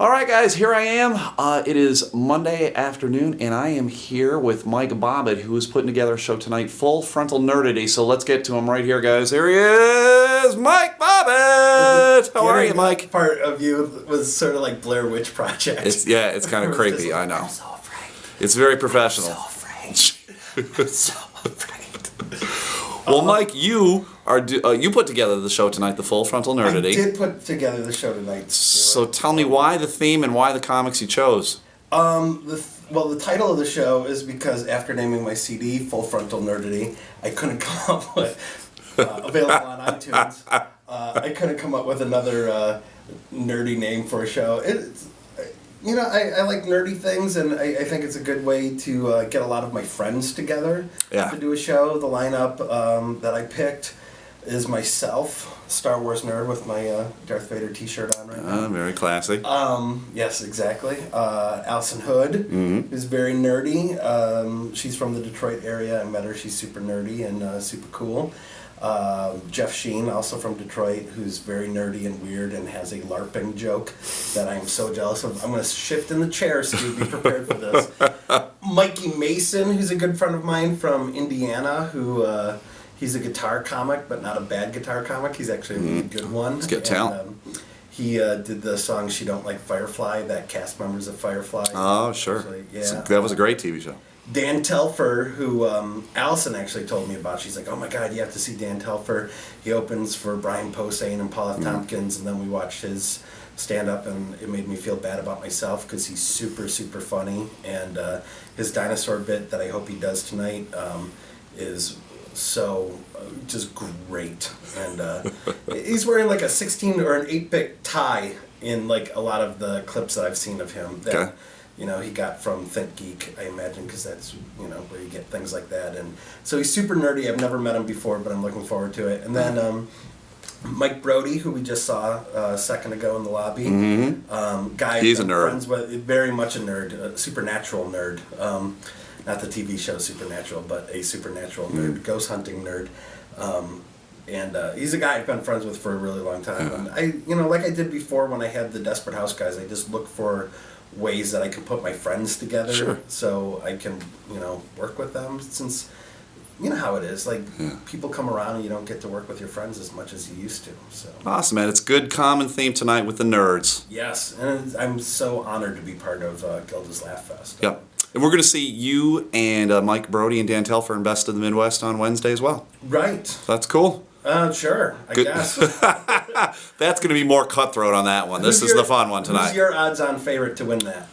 All right, guys, here I am. It is Monday afternoon, and I am here with Mike Bobbitt, who is putting together a show tonight, Full Frontal Nerdity. So let's get to him right here, guys. Here he is, Mike Bobbitt. How are you, Mike? Part of you was sort of like Blair Witch Project. It's kind of creepy, I know. I'm so afraid. It's very professional. I'm so afraid. I'm so afraid. Well, Mike, you put together the show tonight, the Full Frontal Nerdity. I did put together the show tonight. So tell me why the theme and why the comics you chose. The title of the show is because after naming my CD, Full Frontal Nerdity, I couldn't come up with, available on iTunes, I couldn't come up with another nerdy name for a show. I like nerdy things, and I think it's a good way to get a lot of my friends together to do a show. The lineup that I picked is myself, Star Wars nerd, with my Darth Vader t-shirt on right now. Very classy. Yes, exactly. Allison Hood, who's very nerdy. She's from the Detroit area. I met her. She's super nerdy and super cool. Jeff Sheen, also from Detroit, who's very nerdy and weird and has a LARPing joke that I'm so jealous of. I'm going to shift in the chair, Steve. Be prepared for this. Mikey Mason, who's a good friend of mine from Indiana, who he's a guitar comic, but not a bad guitar comic. He's actually a really good one. He's got talent. He did the song She Don't Like Firefly, that cast members of Firefly. Oh, sure. Actually, yeah. That was a great TV show. Dan Telfer, who Allison actually told me about. She's like, oh my God, you have to see Dan Telfer. He opens for Brian Posehn and Paul F. Tompkins, and then we watched his stand-up, and it made me feel bad about myself because he's super, super funny. And his dinosaur bit that I hope he does tonight is so just great. And he's wearing like a 16 or an 8-bit tie in like a lot of the clips that I've seen of him. That, he got from Think Geek, I imagine, because that's, where you get things like that. And so he's super nerdy. I've never met him before, but I'm looking forward to it. And then Mike Brody, who we just saw a second ago in the lobby. Guy he's a I'm nerd. Friends with, very much a nerd, a supernatural nerd. Not the TV show Supernatural, but a supernatural nerd, ghost hunting nerd. And he's a guy I've been friends with for a really long time. And I, like I did before when I had the Desperate House guys, I just look for ways that I can put my friends together so I can, work with them, since you know how it is. Like, people come around and you don't get to work with your friends as much as you used to. So Awesome, man. It's a good common theme tonight with the nerds. Yes, and I'm so honored to be part of Gilda's Laugh Fest. Yep. And we're going to see you and Mike Brody and Dan Telfer in Best of the Midwest on Wednesday as well. Right. That's cool. Sure, I guess. That's going to be more cutthroat on that one. This is the fun one tonight. Who's your odds-on favorite to win that?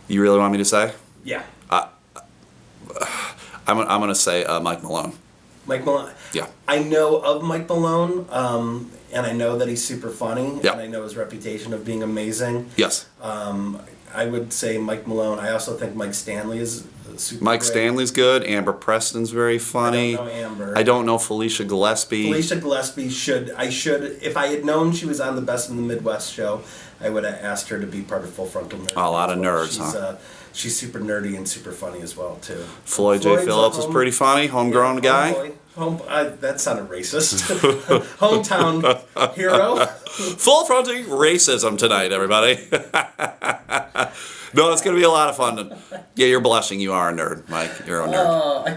You really want me to say? Yeah. I'm going to say Mike Malone. Mike Malone? Yeah. I know of Mike Malone, and I know that he's super funny, yeah. and I know his reputation of being amazing. Yes. I would say Mike Malone. I also think Mike Stanley is super Mike great. Stanley's good. Amber Preston's very funny. I don't know Amber. I don't know Felicia Gillespie. Felicia Gillespie should, if I had known she was on the Best in the Midwest show, I would have asked her to be part of Full Frontal Nerdity. A lot of nerds, huh? She's super nerdy and super funny as well, too. Floyd J. Phillips is pretty funny. Homegrown guy. That sounded racist. Hometown hero. Full fronting racism tonight, everybody. No, it's going to be a lot of fun. Yeah, you're blushing. You are a nerd, Mike. You're a nerd. I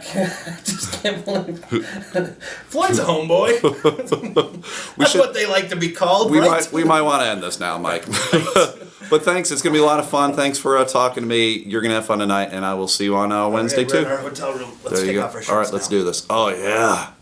just can't believe Floyd's a homeboy. That's what they like to be called, right? We might want to end this now, Mike. But thanks. It's going to be a lot of fun. Thanks for talking to me. You're going to have fun tonight, and I will see you on Wednesday, too. We're in our hotel room. Let's take off our shirts. All right, let's do this. Oh, yeah.